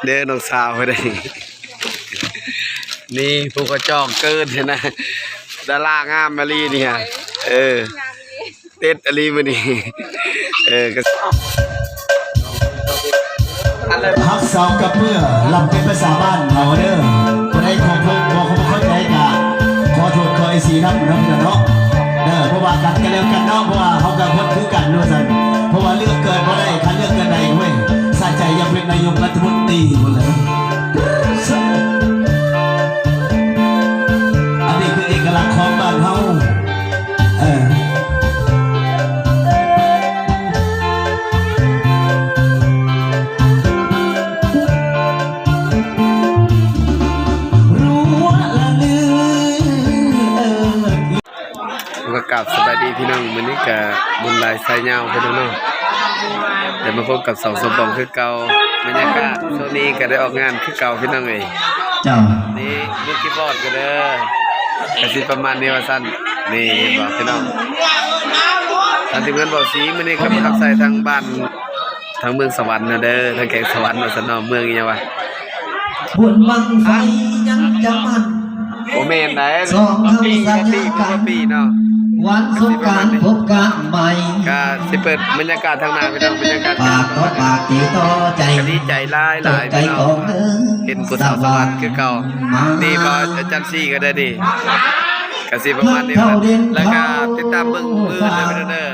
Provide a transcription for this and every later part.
เดินน้องสาวไปได้นี่ผู้กระจอกเกินเห็นนะดารางามมาลีเนี่ยเต็ดอลีมานี่ก็ฮักสาวกับเมื่อลำเป็นภาษาบ้านเราเด้อคนใดของเพิ่งบอกเขาไม่เข้าใจกันขอโทษขอไอซีนับเนาะเพราะว่ากันกันแล้วกันเนาะเพราะว่าเขากับคนคือกันด้วยกันเพราะว่าเลือกเกินเพราะได้คันเลือกกันใดเว้ยสะใจยังเป็นนายกรัฐมนตรีหมดเลยอันนี้คือเอกลักษณ์ของบ้านเขาก็กลับสบายดีพี่น้องวันนี้กับบุญลายสายยาวพี่น้องเดี๋ยวมาพบกับสองสมบองคือเก่าบรรยากาศช่วงนี้ก็ได้ออกงานคือเก่าพี่น้องเอ้ยนี่ลูกคีย์บอร์ดกันเด้อกระสิประมาณนี้ว่าสั้นนี่บอกพี่น้องทางทีมงานบอกสีมันนี่ก็มาทับใส่ทางบ้านทางเมืองสวรรค์นะเด้อทางแก่งสวรรค์มาสนอเมืองยังวะบุญบังไฟยังจะมันโอเมนไหนปีเนาะวันสงกรานต์พบกันใหม่ก็สิเปิดบรรยากาศทางหน้าพี่น้องบรรยากาศปากต่อปากตีต่อใจดีใจหลายพี่น้องเห็นผู้สาวสวรรค์คือเก่านี่พออาจารย์ซี่ก็ได้ดิก็สิประมาณนี้แล้วก็ติดตามเบิ่งมือเลยพี่น้องเด้อ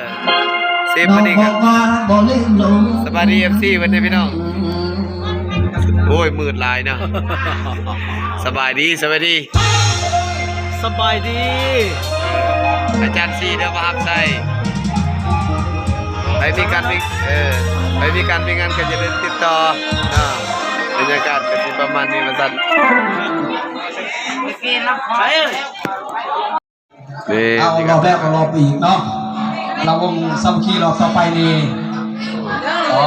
เซฟวันนี้ครับสบายดี FC วันนี้พี่น้องโอ้ยมืดลายเนาะสบายดีอาจารย์ซีเดี๋ยวมาหักใส่ไปมีการมีงานก็จะได้ติดต่อบรรยากาศก็สิประมาณนี้มาสั่นเอาเราแรกเราปีกเนาะเราวงซัมคีเราต่อไปนี่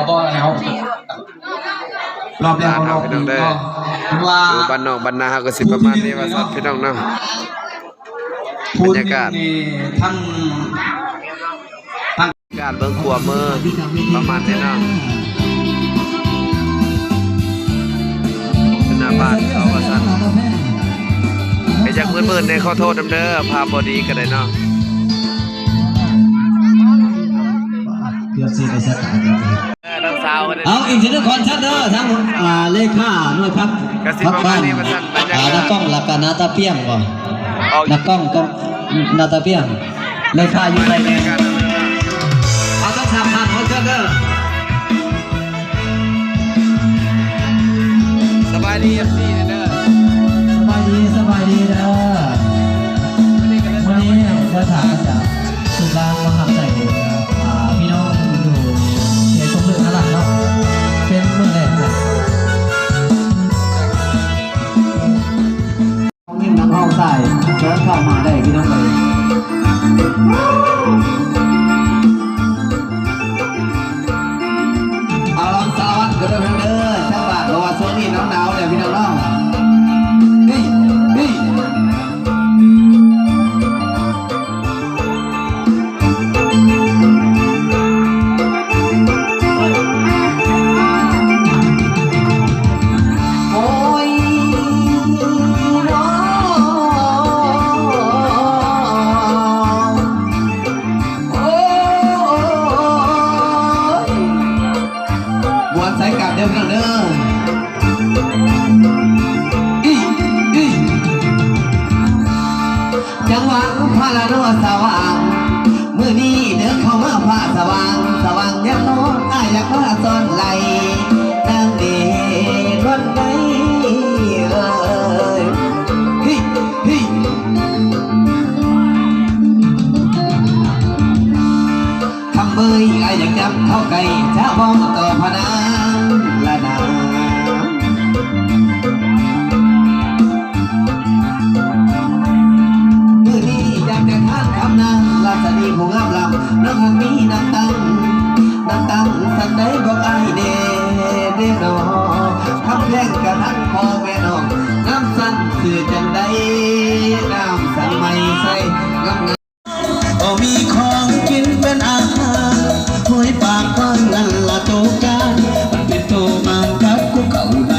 บ่แล้วรอบแรกเราปีกเนาะว่าบ้านนอกบ้านนาก็สิประมาณนี้ว่าสั่นพี่น้องเนาะบรรยากาศทั้งการเบิ่งขัวมือประมาณนี้เนาะหน้าบ้านเขาว่าสั่นไปจากมืดๆในขอโทษเด้อภาพบ่ดีก็ได้เนาะเกือบ4ได้สักทั้งสาวเอาอีกทีนึงคอนชัดเด้อทั้งเลขาหน่วยพักบ้านนักกล้องหลักการนาตาเปียงบ่นักกล้องก็นาตาเปียงเลขาอยู่ในเนี่ยเอาต้องทำผ่านคอนชัดเด้อสบายดีFCเด้อสบายดีเด้อวันนี้จะถามจากสุรางมหาใจพี่น้องอยู่เขตสมเด็จนั่นแหละเนาะเป็นเมืองแรกเลยนี่น้ำเข้าใส่เชิญเข้ามาได้พี่น้องเลยเอาลองสวัสดิ์กันด้วยเด้อช่างบาทรอโซนี่น้ำหนาวเนี่ยพี่น้องเนาะจังหวะพาละโนสว่างมือนี้เดินเข้ามาพาสว่างยักโน้นอยากมาซ่อนไหลนั่งดีวันไหนคำเบยอยากจับเข้าไก่ช้าบ้องต่อพนังละนาราชนีผู้งามลำน้องหักมีน้ำตั้งสันใดบอกไอเด้นอคำแพงกระทั่งพ่อแม่น้องน้ำสั้นคือจังใดน้ำสั้นไม่ใส่งามมีของกินเป็นอาหารหอยปากก้อนนั่นละโตกันมันเป็นโตมากับกูเก่าใน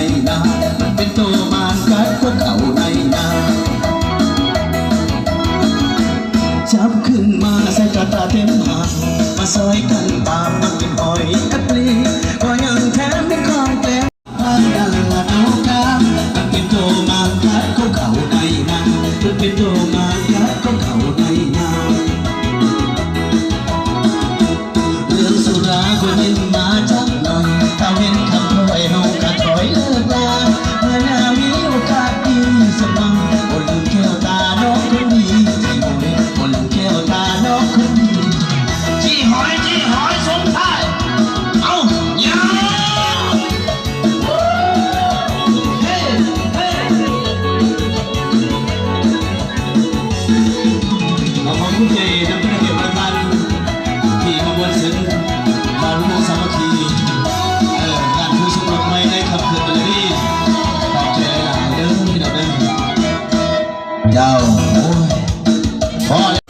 เจ้าโอ้ยพอแล้ว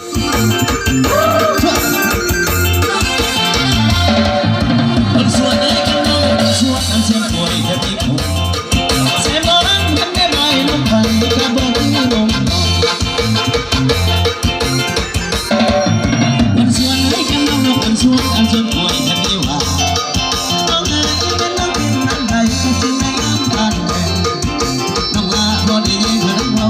คนส่วนนี้กันน้องส่วนอันเสียงป่วยแค่ที่ผมเสียงร้องกันได้ไหมน้องไผ่กระบอกที่น้องคนส่วนนี้กันน้องคนส่วนอันเสียงป่วยแค่ที่ว่าน้องเอ๋ยเป็นน้องเป็นน้ำไหลก็จึงในน้ำตาแดงน้องลาพอได้ยินเพื่อนเรา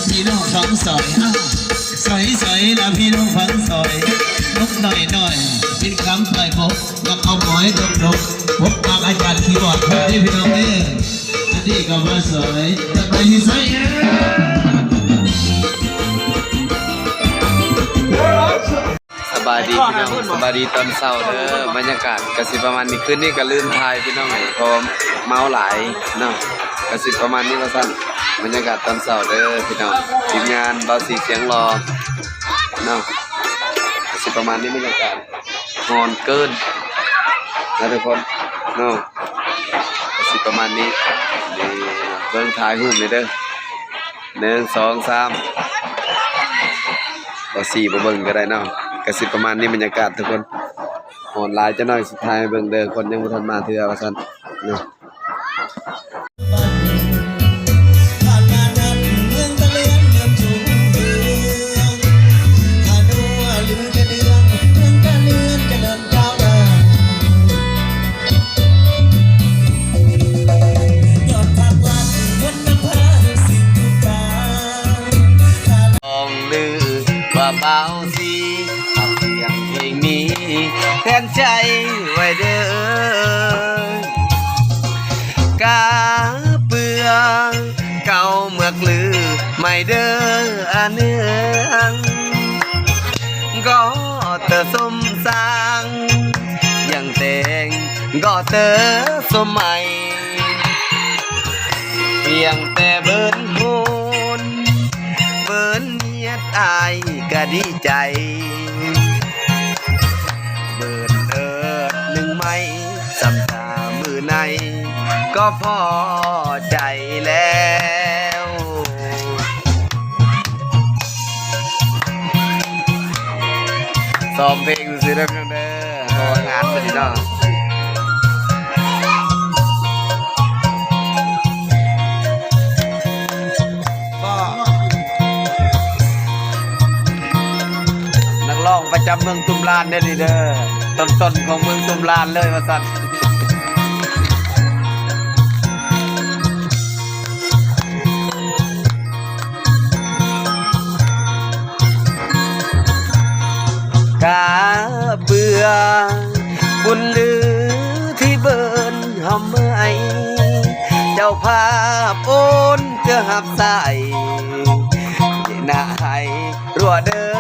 พี่น้องฟังสอยสอยสอยนะพี่น้องฟังสอยนกหน่อยหน่อยเป็นคำปล่อยพบกับเอาหมอยดกดกพบกับอาจารย์คีย์บอร์ดคนที่พี่น้องเอ้อันนี้ก็มาสอยจะไปที่สอยสบายดีพี่น้องสบายดีตอนเช้าเด้อบรรยากาศกสิประมาณนี้คืนนี้ก็ลืมทายพี่น้องเพราะเมาหลายเนาะกสิประมาณนี้ว่าซั่นบรรยากาศตอนเช้าเด้อพี่น้องทีมงานเบาสีเสียงรอเนาะกสิประมาณนี้บรรยากาศฮอนเกินนะทุกคนเนาะกสิประมาณนี้นี่เบิ่งถ่ายรูปเลยเด้อ1 2 3บ่4บ่เบิ่งก็ได้เนาะกสิประมาณนี้บรรยากาศทุกคนฮอนหลายจะน้อยสุดท้ายเบิ่งเด้อคนยังบ่ทันมาเทื่อว่าซั่นเนาะเบาสิเอาเสียงเพลงนี้แทนใจไว้เด้อกาเปื่อเก่าเมือกลือไม่เด้ออันเนืองก็เตอสมสร้างยังแต่งก็เตอสมัยเพียงแต่เบิ้นโหนเบิ้นอายก็ดีใจเบิดหนึ่งไม้สำตามือในก็พอใจแล้วซ้อมเพลงซื้อได้เพียงเด้องานมาดีเนาะประจำเมืองตุมลานเด้อนี่เด้อต้นของเมืองตุมลานเลยว่าซั่นกาเบื่อบุญลือที่เบิ่นหำเมื่อยเจ้าภาพโอนเพื่อหับใส่หน้าให้รัวเด้อ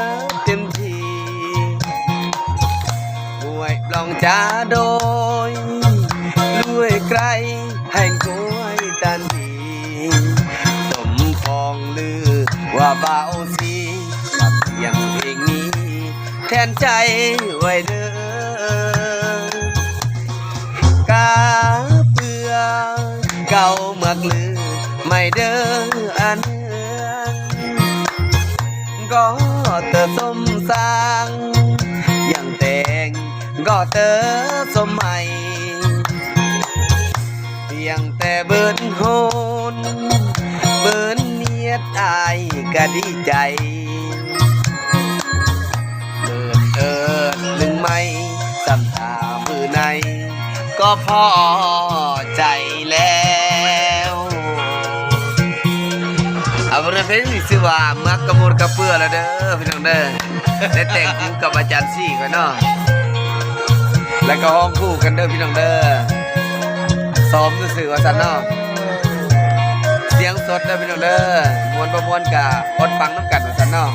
ลองจ้าโดยด้วยไกลแห่งกล้วยตันทีสมพองลือว่าเบาสีกับเสียงเพลงนี้แทนใจไว้เด้อกาเปื่อเก่าเมือกลือไม่เด้ออันเนืองก็เติมสมสร้างอย่างแต่งก็เตอสมัยเพียงแต่เบิ้นโหนเบิ้นเนียดอายก็ดีใจเบิดหนึ่งไม้สำตามือในก็พอใจแล้วเอาเรื่องเพลงนี้ชื่อว่ามักกะมดกะเปื้อแล้วเด้อพี่น้องเด้อได้แต่งคู่กับอาจารย์ซี่ก่อนเนาะแล้วก็ห้องคู่กันเด้อพี่น้องเด้อซ้อมซื่อๆว่าซั่นเนาะเสียงสดเด้อพี่น้องเด้อมวนบ่ม่วนกะอดฟังน้ำกันว่าซั่นเนาะ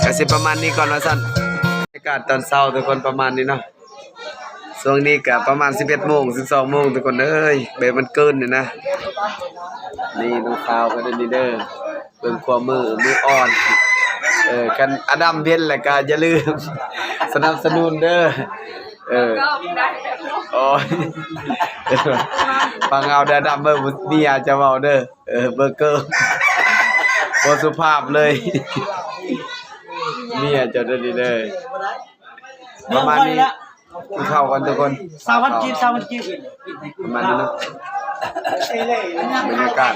ก็สิประมาณนี้ก่อนว่าซั่นบรรยากาศตอนเช้าทุกคนประมาณนี้เนาะ ช่วงนี้ก็ประมาณ 11 โมง 12 โมงทุกคนเอ้ยแบบมันเกินนี่นะนี่น้องสาวก็ได้นี่เด้อเบิ่งความมืออ่อนกันอดัมเพ็ญแหละก็อย่าลืมสนับสนุนเด้อโอ้ยฟังเอาเด้อดำเบิ่งเมียจะเว้าเด้อเบอร์เกอร์บ่สุภาพเลยเมียจะได้นี่เด้อประมาณนี้กินข้าวกันทุกคน20 กีบประมาณนี้เนาะบรรยากาศ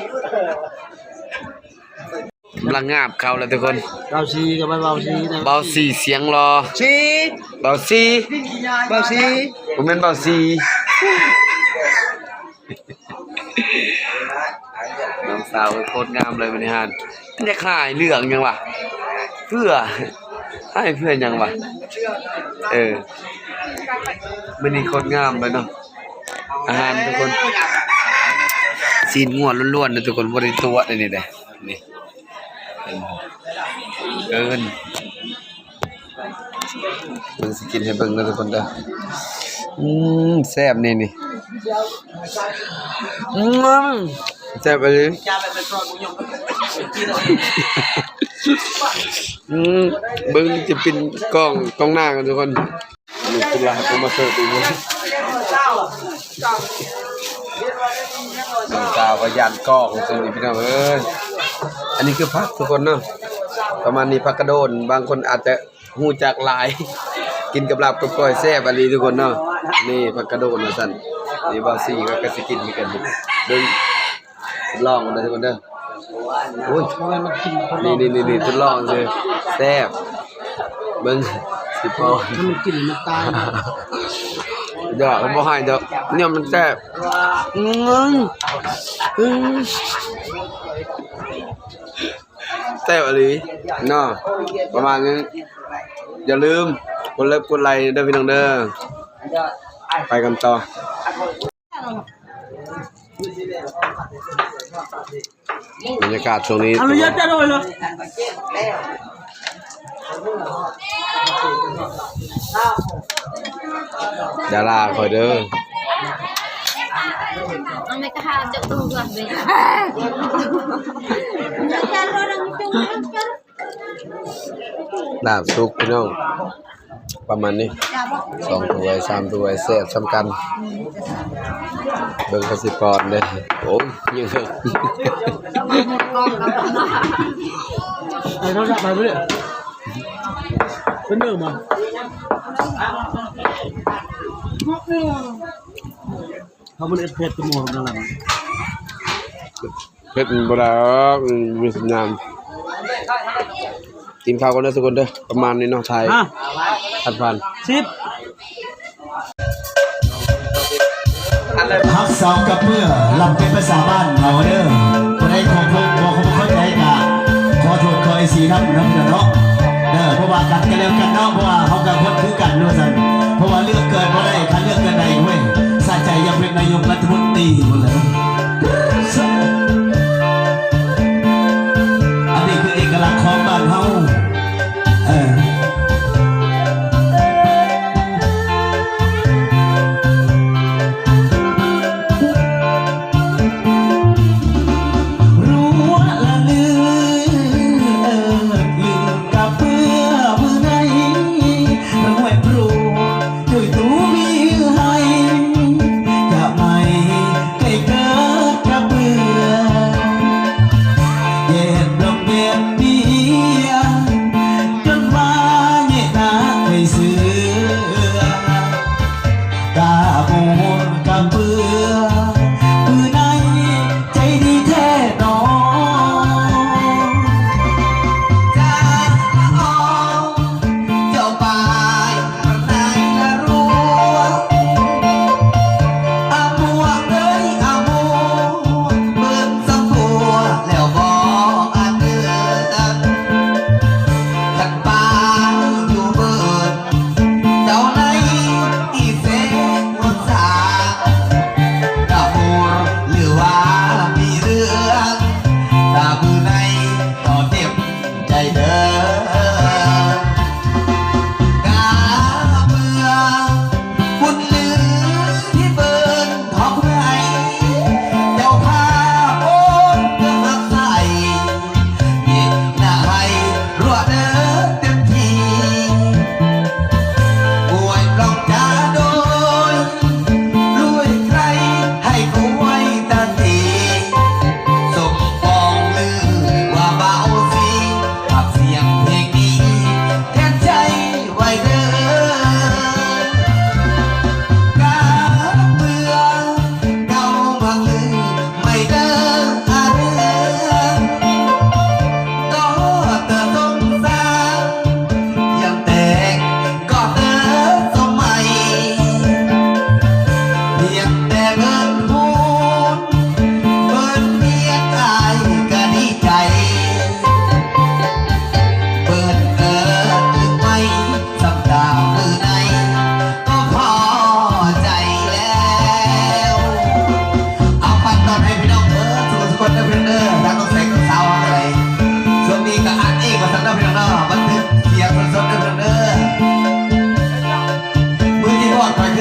กำลังงาบข้าวแล้วทุกคน เบาซีกับเบาซีนะ เบาสีเสียงรอ ซี เบาสี ผมเป็นเบาสีน้องสาวโคตรงามเลยบริหารมันจะขายเรื่องยังวะเพื่อให้เพื่อนยังวะมันนี่โคตรงามเลยเนาะอาหารทุกคนซีนงัวล้วนๆนะทุกคนบริตัวนี่แหละนี่เกินมันสิกินให้เบิ่งนะทุกคนเด้อแซ่บนี่แซ่บไปเลยเบิ่งจะเป็นกล้องหน้ากันทุกคนนี่คือลาผมมาเสิร์ฟอีกแล้วน้องสาวก็ยันกล้องซึ่งนี่พี่น้องเอ้ยอันนี้คือผักทุกคนเนาะประมาณนี้ผักกระโดนบางคนอาจจะฮู้จักหลายกินกับลาบกับก้อยแซ่บอะไรทุกคนเนาะนี่ผักกระโดนว่าซั่นนี่บ่าวซี่ก็สิกินเหมือนกันเบิ่งลองกันทุกคนเด้อโอ้ยนี่ทดลองซิแซ่บเบิ่งสิพอมันกินมันตายเดี๋ยวบ่ให้ดอกเนี่ยมันแซ่บแซ่บอะไรเนาะประมาณนี้อย่าลืมกดเลิฟกดไลค์เด้อพี่น้องเด้อไปกันต่อบรรยากาศช่วงนี้ดาราคอยเด้อmereka hajat tuh buat mereka. ลาบสุกพี่น้องประมาณนี้2ถ้วย3ถ้วยแซ่บสำคัญเบิ่งกสิกรเด้อโอ้ยยังเถอะไอ้โทรศัพท์ไปเรื่อยเป็นเดิมอ่ะเขาเป็นเพชรจมูกนั่นแหละเพชรบ่ได้มีสัญญาณกินข้าวกันเด้อทุกคนเด้อประมาณนี้เนาะไทยผ่าน10ฮักสาวกับเมื่อลำเป็นภาษาบ้านเราเด้อจะได้ของพวกบอกเขาเข้าใจกันขอโทษขอไอ้สีน้ำเนาะเด้อเพราะว่ากันกันแล้วกันเนาะเพราะว่าเขากับคนคือกันด้วยสันเพราะว่าเลือกเกินบ่ได้คันเลือกเกินใดเว้ยสะใจยังเป็นนายกรัฐมนตรีหมดเลยอันนี้คือเอกลักษณ์ของบ้านเฮาเ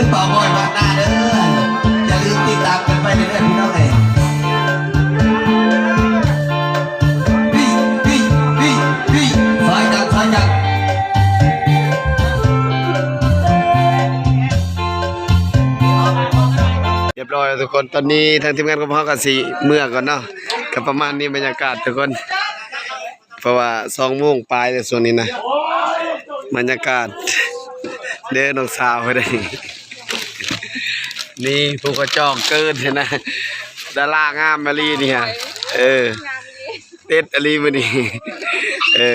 งเป่าบ่อยบางหน้าเด้ออย่าลืมติดตามกันไปเรื่อยๆพี่น้องเอ้ยพี่ซอยจังเรียบร้อยแล้วทุกคนตอนนี้ทางทีมงานของพ่อกับสีเมื่อก่อนเนาะกับประมาณนี้บรรยากาศทุกคนเพราะว่า2 โมงปลายในส่วนนี้นะบรรยากาศเดินน้องสาวไปได้นี่พวกกระจอกเกินเห็นนะดารางามมาลีนี่ฮะเต็ดอลีมานี่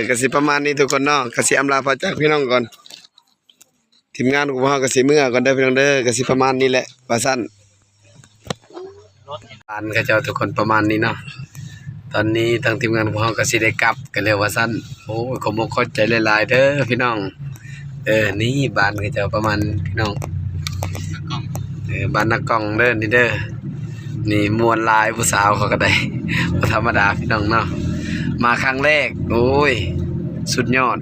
กสิประมาณนี้ทุกคนเนาะกสิอำลาพระจากพี่น้องก่อนทีมงานของพ่อกสิเมื่อก่อนเด้อพี่น้องเด้อกสิประมาณนี้แหละว่าสั้นอันก็เจ้าทุกคนประมาณนี้เนาะตอนนี้ทางทีมงานของพ่อก็สิได้กลับกันแล้วว่าสั้นโอ้ยขอบอกเข้าใจหลายๆเด้อพี่น้องนี่บ้านก็เจ้าประมาณพี่น้องบ้านนักกล้องเด้อนี่เด้อนี่มวลลายผู้สาวเขาก็ได้บ่ธรรมดาพี่น้องเนาะมาครั้งแรกโอ้ยสุดยอด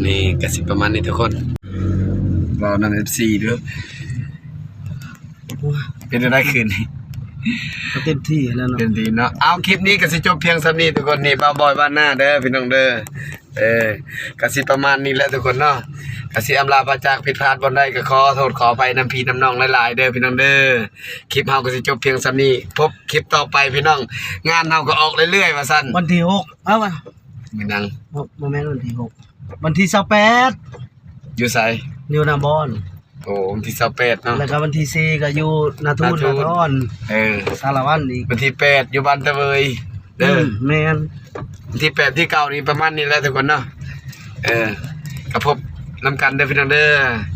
นี่ก็สิประมาณนี้ทุกคนเรานำ FC เด้อเป็นได้คืนนี้ เต็มที่แล้วเนาะ เป็นดีเนาะเอาคลิปนี้ก็สิจบเพียงสำนี้ทุกคนนี่บ่าวบอยบ้านหน้าเด้อพี่น้องเด้อก็สิประมาณนี้แหละทุกคนเนาะก็สิอำลาพระจากผิดพลาดบ่ได้ก็ขอโทษขอไปน้ำพี่น้ำน้องหลายๆเด้อพี่น้องเด้อคลิปเฮาก็สิจบเพียงสำนี้พบคลิปต่อไปพี่น้องงานเฮาก็ออกเรื่อยๆว่าซั่น วันที่6เอ้าว่ะ มีนัง บ่แม่นวันที่6วันที่28อยู่ไส อยู่นาบอน โอ้วันที่28เนาะ แล้วก็วันที่4ก็อยู่นาทูนนาทอนสารวัตรอีก วันที่8อยู่บ้านตะเวยเด้อ แม่น วันที่8ที่9นี่ประมาณนี้แหละทุกคนเนาะก็พบนำกันเด้อพี่น้องเด้อ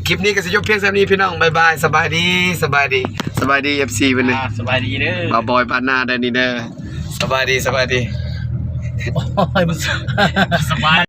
คลิปนี้ก็สิจบเพียงเท่านี้พี่น้องบ๊ายบายสบายดี FC เพิ่นนี่ สบายดีเด้อ บ่าวบอยบ้านหน้าได้นี่เด้อสบายดี โอ้ยมันสบาย